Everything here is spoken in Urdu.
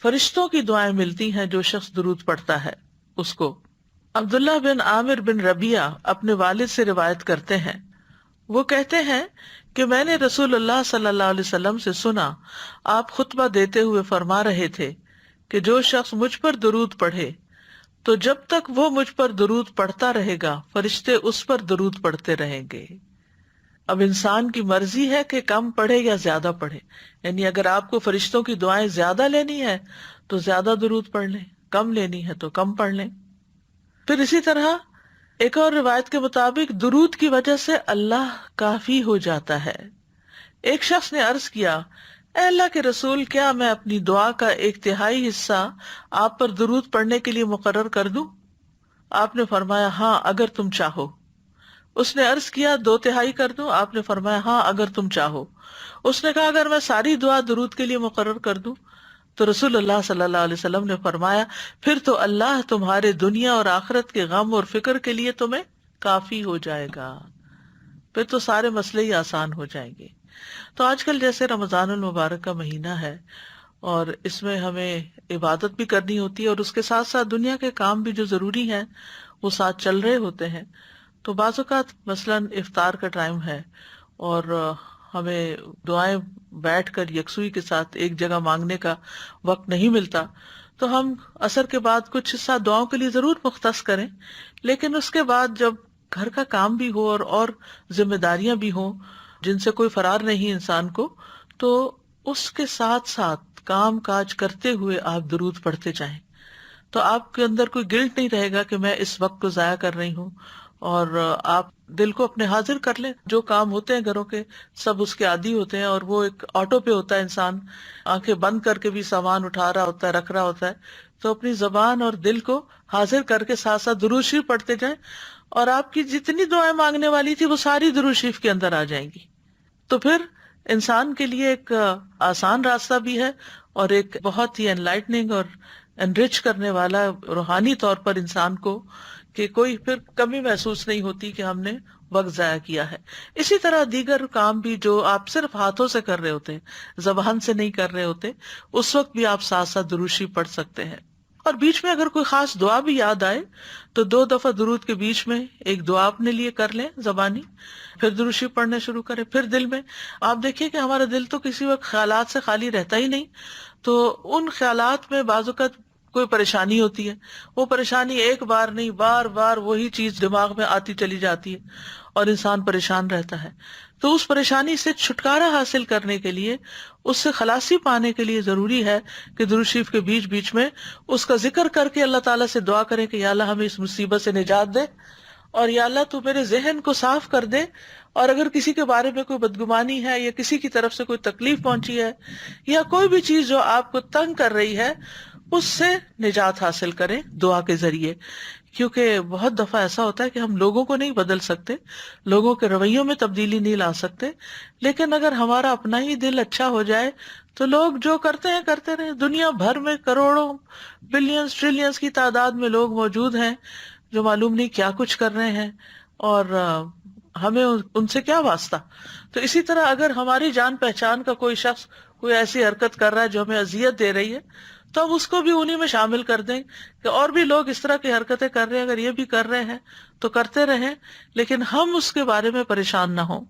فرشتوں کی دعائیں ملتی ہیں جو شخص درود پڑھتا ہے اس کو۔ عبداللہ بن عامر بن ربیعہ اپنے والد سے روایت کرتے ہیں، وہ کہتے ہیں کہ میں نے رسول اللہ صلی اللہ علیہ وسلم سے سنا، آپ خطبہ دیتے ہوئے فرما رہے تھے کہ جو شخص مجھ پر درود پڑھے تو جب تک وہ مجھ پر درود پڑھتا رہے گا فرشتے اس پر درود پڑھتے رہیں گے۔ اب انسان کی مرضی ہے کہ کم پڑھے یا زیادہ پڑھے، یعنی اگر آپ کو فرشتوں کی دعائیں زیادہ لینی ہے تو زیادہ درود پڑھ لیں، کم لینی ہے تو کم پڑھ لیں۔ پھر اسی طرح ایک اور روایت کے مطابق درود کی وجہ سے اللہ کافی ہو جاتا ہے۔ ایک شخص نے عرض کیا، اے اللہ کے رسول، کیا میں اپنی دعا کا 1/3 حصہ آپ پر درود پڑھنے کے لیے مقرر کر دوں؟ آپ نے فرمایا ہاں اگر تم چاہو۔ اس نے عرض کیا 2/3 کر دوں؟ آپ نے فرمایا ہاں اگر تم چاہو۔ اس نے کہا اگر میں ساری دعا درود کے لیے مقرر کر دوں؟ تو رسول اللہ صلی اللہ علیہ وسلم نے فرمایا پھر تو اللہ تمہارے دنیا اور آخرت کے غم اور فکر کے لیے تمہیں کافی ہو جائے گا، پھر تو سارے مسئلے ہی آسان ہو جائیں گے۔ تو آج کل جیسے رمضان المبارک کا مہینہ ہے اور اس میں ہمیں عبادت بھی کرنی ہوتی ہے اور اس کے ساتھ ساتھ دنیا کے کام بھی جو ضروری ہیں وہ ساتھ چل رہے ہوتے ہیں، تو بعض اوقات مثلاً افطار کا ٹائم ہے اور ہمیں دعائیں بیٹھ کر یکسوئی کے ساتھ ایک جگہ مانگنے کا وقت نہیں ملتا، تو ہم عصر کے بعد کچھ حصہ دعاؤں کے لیے ضرور مختص کریں، لیکن اس کے بعد جب گھر کا کام بھی ہو اور ذمہ داریاں بھی ہوں جن سے کوئی فرار نہیں انسان کو، تو اس کے ساتھ ساتھ کام کاج کرتے ہوئے آپ درود پڑھتے جائیں، تو آپ کے اندر کوئی گلٹ نہیں رہے گا کہ میں اس وقت کو ضائع کر رہی ہوں، اور آپ دل کو اپنے حاضر کر لیں۔ جو کام ہوتے ہیں گھروں کے سب اس کے عادی ہوتے ہیں اور وہ ایک آٹو پہ ہوتا ہے، انسان آنکھیں بند کر کے بھی سامان اٹھا رہا ہوتا ہے، رکھ رہا ہوتا ہے، تو اپنی زبان اور دل کو حاضر کر کے ساتھ ساتھ درود شریف پڑھتے جائیں، اور آپ کی جتنی دعائیں مانگنے والی تھی وہ ساری درود شریف کے اندر آ جائیں گی۔ تو پھر انسان کے لیے ایک آسان راستہ بھی ہے اور ایک بہت ہی انلائٹننگ اور انرچ کرنے والا روحانی طور پر انسان کو، کہ کوئی پھر کمی محسوس نہیں ہوتی کہ ہم نے وقت ضائع کیا ہے۔ اسی طرح دیگر کام بھی جو آپ صرف ہاتھوں سے کر رہے ہوتے ہیں، زبان سے نہیں کر رہے ہوتے، اس وقت بھی آپ ساتھ ساتھ درود شریف پڑھ سکتے ہیں۔ اور بیچ میں اگر کوئی خاص دعا بھی یاد آئے تو 2 دفعہ درود کے بیچ میں ایک دعا اپنے لیے کر لیں زبانی، پھر درود شریف پڑھنا شروع کریں۔ پھر دل میں آپ دیکھیں کہ ہمارا دل تو کسی وقت خیالات سے خالی رہتا ہی نہیں، تو ان خیالات میں بعض اوقات کوئی پریشانی ہوتی ہے، وہ پریشانی ایک بار نہیں بار بار وہی چیز دماغ میں آتی چلی جاتی ہے اور انسان پریشان رہتا ہے۔ تو اس پریشانی سے چھٹکارا حاصل کرنے کے لیے، اس سے خلاصی پانے کے لیے ضروری ہے کہ درود شریف کے بیچ بیچ میں اس کا ذکر کر کے اللہ تعالیٰ سے دعا کریں کہ یا اللہ ہمیں اس مصیبت سے نجات دے، اور یا اللہ تو میرے ذہن کو صاف کر دے، اور اگر کسی کے بارے میں کوئی بدگمانی ہے یا کسی کی طرف سے کوئی تکلیف پہنچی ہے یا کوئی بھی چیز جو آپ کو تنگ کر رہی ہے، اس سے نجات حاصل کریں دعا کے ذریعے۔ کیونکہ بہت دفعہ ایسا ہوتا ہے کہ ہم لوگوں کو نہیں بدل سکتے، لوگوں کے رویوں میں تبدیلی نہیں لا سکتے، لیکن اگر ہمارا اپنا ہی دل اچھا ہو جائے تو لوگ جو کرتے ہیں کرتے رہیں۔ دنیا بھر میں کروڑوں بلینز ٹریلینز کی تعداد میں لوگ موجود ہیں جو معلوم نہیں کیا کچھ کر رہے ہیں، اور ہمیں ان سے کیا واسطہ۔ تو اسی طرح اگر ہماری جان پہچان کا کوئی شخص کوئی ایسی حرکت کر رہا ہے جو ہمیں اذیت دے رہی ہے، تو ہم اس کو بھی انہی میں شامل کر دیں کہ اور بھی لوگ اس طرح کی حرکتیں کر رہے ہیں، اگر یہ بھی کر رہے ہیں تو کرتے رہیں، لیکن ہم اس کے بارے میں پریشان نہ ہوں۔